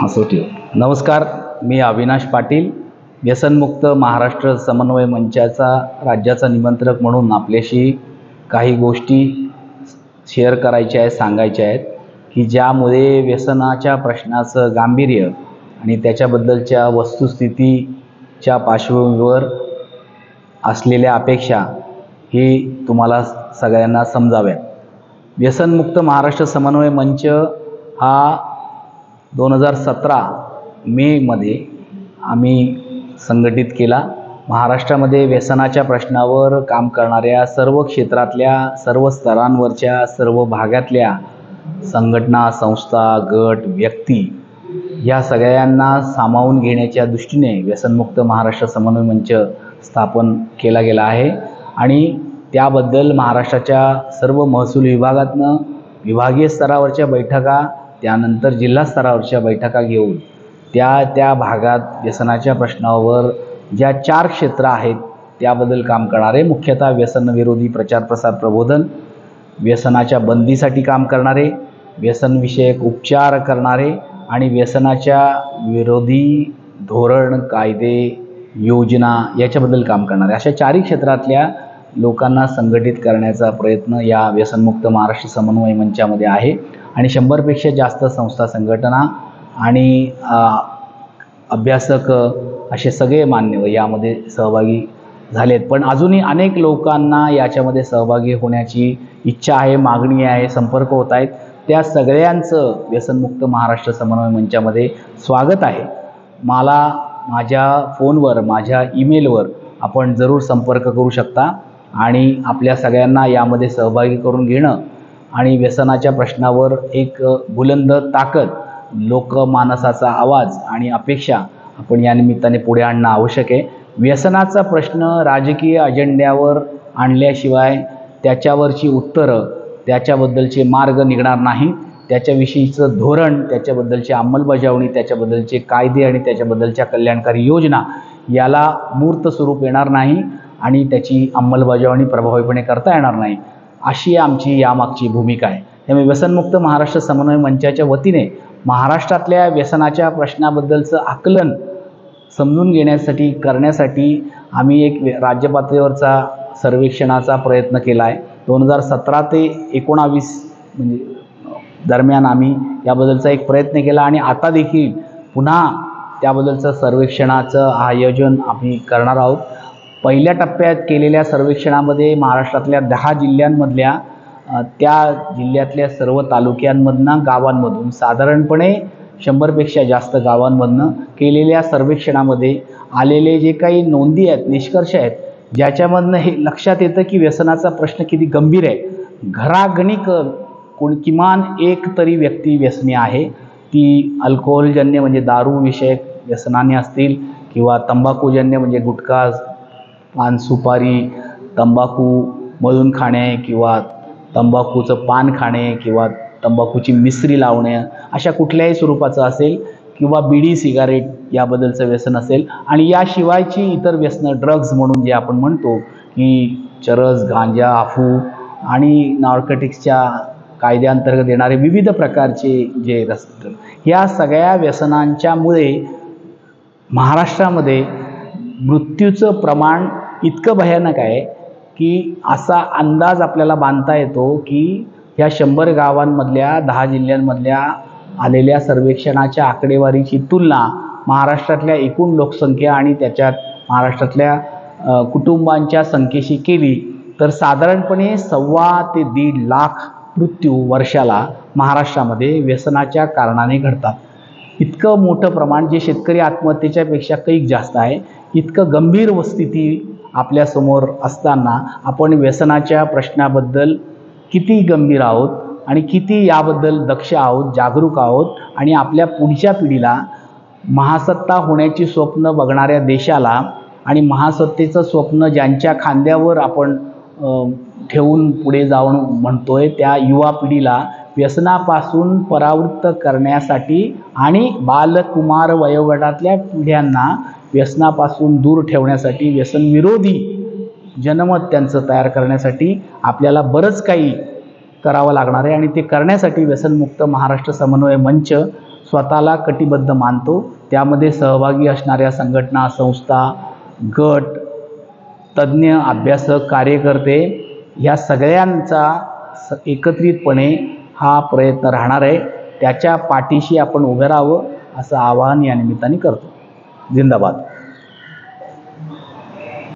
असो ठेव. नमस्कार, मी अविनाश पाटील, व्यसनमुक्त महाराष्ट्र समन्वय मंचाचा राज्याचा निमंत्रक म्हणून आपल्याशी काही गोष्टी शेअर करायच्या आहेत, सांगायच्या आहेत की ज्यामुळे व्यसनाच्या प्रश्नाचं गांभीर्य आणि त्याच्याबद्दलच्या वस्तुस्थितीच्या पार्श्वभूमीवर असलेल्या अपेक्षा ही तुम्हाला सगळ्यांना समजाव्या. व्यसनमुक्त महाराष्ट्र समन्वय मंच हा 2017 मेमध्ये आम्ही संघटित केला. महाराष्ट्रामध्ये व्यसनाच्या प्रश्नावर काम करणाऱ्या सर्व क्षेत्रातल्या, सर्व स्तरांवरच्या, सर्व भागातल्या संघटना, संस्था, गट, व्यक्ती या सगळ्यांना सामावून घेण्याच्या दृष्टीने व्यसनमुक्त महाराष्ट्र समन्वय मंच स्थापन केला गेला आहे. आणि त्याबद्दल महाराष्ट्राच्या सर्व महसूल विभागातनं विभागीय स्तरावरच्या बैठका, त्यानंतर जिल्हा स्तरावरच्या बैठका घेऊन त्या भागात व्यसनाच्या प्रश्नावर ज्या 4 क्षेत्र आहेत त्याबद्दल काम करणारे, मुख्यतः व्यसनविरोधी प्रचार प्रसार प्रबोधन, व्यसनाच्या बंदीसाठी काम करणारे, व्यसनविषयक उपचार करणारे आणि व्यसनाच्या विरोधी धोरण, कायदे, योजना याच्याबद्दल काम करणारे, अशा 4 क्षेत्रातल्या लोकांना संघटित करण्याचा प्रयत्न या व्यसनमुक्त महाराष्ट्र समन्वय मंचामध्ये आहे. आणि 100पेक्षा जास्त संस्था, संघटना आणि अभ्यासक असे सगळे मान्यवर यामध्ये सहभागी झालेत. पण अजूनही अनेक लोकांना याच्यामध्ये सहभागी होण्याची इच्छा आहे, मागणी आहे, संपर्क होत आहेत. त्या सगळ्यांचं व्यसनमुक्त महाराष्ट्र समन्वय मंचामध्ये स्वागत आहे. मला माझ्या फोनवर, माझ्या ईमेलवर आपण जरूर संपर्क करू शकता आणि आपल्या सगळ्यांना यामध्ये सहभागी करून घेणं आणि व्यसनाच्या प्रश्नावर एक बुलंद ताकद, लोकमानसाचा आवाज आणि अपेक्षा आपण या निमित्ताने पुढे आणणं आवश्यक आहे. व्यसनाचा प्रश्न राजकीय अजेंड्यावर आणल्याशिवाय त्याच्यावरची उत्तरं, त्याच्याबद्दलचे मार्ग निघणार नाही. त्याच्याविषयीचं धोरण, त्याच्याबद्दलची अंमलबजावणी, त्याच्याबद्दलचे कायदे आणि त्याच्याबद्दलच्या कल्याणकारी योजना याला मूर्त स्वरूप येणार नाही आणि त्याची अंमलबजावणी प्रभावीपणे करता येणार नाही, अशी आमची यामागची भूमिका आहे. त्यामुळे व्यसनमुक्त महाराष्ट्र समन्वय मंचाच्या वतीने महाराष्ट्रातल्या व्यसनाच्या प्रश्नाबद्दलचं आकलन समजून घेण्यासाठी, करण्यासाठी आम्ही एक राज्य पातळीवरचा सर्वेक्षणाचा प्रयत्न केला आहे. 2017 ते 2019 म्हणजे दरम्यान आम्ही याबद्दलचा एक प्रयत्न केला आणि आता देखील पुन्हा त्याबद्दलचं सर्वेक्षणाचं आयोजन आम्ही करणार आहोत. पहिल्या टप्प्यात केलेल्या सर्वेक्षणामध्ये महाराष्ट्रातल्या 10 जिल्ह्यांमधल्या, त्या जिल्ह्यातल्या सर्व तालुक्यांमधनं, गावांमधून साधारणपणे 100पेक्षा जास्त गावांमधनं केलेल्या सर्वेक्षणामध्ये आलेले जे काही नोंदी आहेत, निष्कर्ष आहेत, ज्याच्यामधनं हे लक्षात येतं की व्यसनाचा प्रश्न किती गंभीर आहे. घरागणिक किमान एक तरी व्यक्ती व्यसनी आहे. ती अल्कोहोलजन्य म्हणजे दारूविषयक व्यसनाने असतील किंवा तंबाखूजन्य म्हणजे गुटखा, पान, सुपारी, तंबाखू मळून खाणे किंवा तंबाखूचं पान खाणे किंवा तंबाखूची मिसरी लावणे, अशा कुठल्याही स्वरूपाचं असेल, किंवा बिडी, सिगारेट याबद्दलचं व्यसन असेल. आणि याशिवायची इतर व्यसनं, ड्रग्ज म्हणून जे आपण म्हणतो की चरस, गांजा, अफू आणि नार्कोटिक्सच्या कायद्याअंतर्गत येणारे विविध प्रकारचे जे रस्ते, ह्या सगळ्या व्यसनांच्यामुळे महाराष्ट्रामध्ये मृत्यूचं प्रमाण इतकं भयानक आहे की असा अंदाज आपल्याला बांधता येतो की ह्या 100 गावांमधल्या, 10 जिल्ह्यांमधल्या आलेल्या सर्वेक्षणाच्या आकडेवारीची तुलना महाराष्ट्रातल्या एकूण लोकसंख्या आणि त्याच्यात महाराष्ट्रातल्या कुटुंबांच्या संख्येशी केली तर साधारणपणे 1.25 ते 1.5 लाख मृत्यू वर्षाला महाराष्ट्रामध्ये व्यसनाच्या कारणाने घडतात. इतकं मोठं प्रमाण, जे शेतकरी आत्महत्येच्या पेक्षा कैक जास्त आहे. इतकं गंभीर स्थिती आपल्यासमोर असताना आपण व्यसनाच्या प्रश्नाबद्दल किती गंभीर आहोत आणि किती याबद्दल दक्ष आहोत, जागरूक आहोत आणि आपल्या पुढच्या पिढीला, महासत्ता होण्याची स्वप्न बघणाऱ्या देशाला आणि महासत्तेचं स्वप्न ज्यांच्या खांद्यावर आपण ठेवून पुढे जाऊन म्हणतोय त्या युवा पिढीला व्यसनापासून परावृत्त करण्यासाठी आणि बालकुमार वयोगटातल्या पिढ्यांना व्यसनापासून दूर ठेवण्यासाठी, व्यसनविरोधी जनमत त्यांचं तयार करण्यासाठी आपल्याला बरंच काही करावं लागणार आहे आणि ते करण्यासाठी व्यसनमुक्त महाराष्ट्र समन्वय मंच स्वतःला कटिबद्ध मानतो. त्यामध्ये सहभागी असणाऱ्या संघटना, संस्था, गट, तज्ज्ञ, अभ्यासक, कार्यकर्ते ह्या सगळ्यांचा एकत्रितपणे हा प्रयत्न राहणार आहे. त्याच्या पाठीशी आपण उभे राहावं असं आवाहन या निमित्ताने करतो. जिंदाबाद.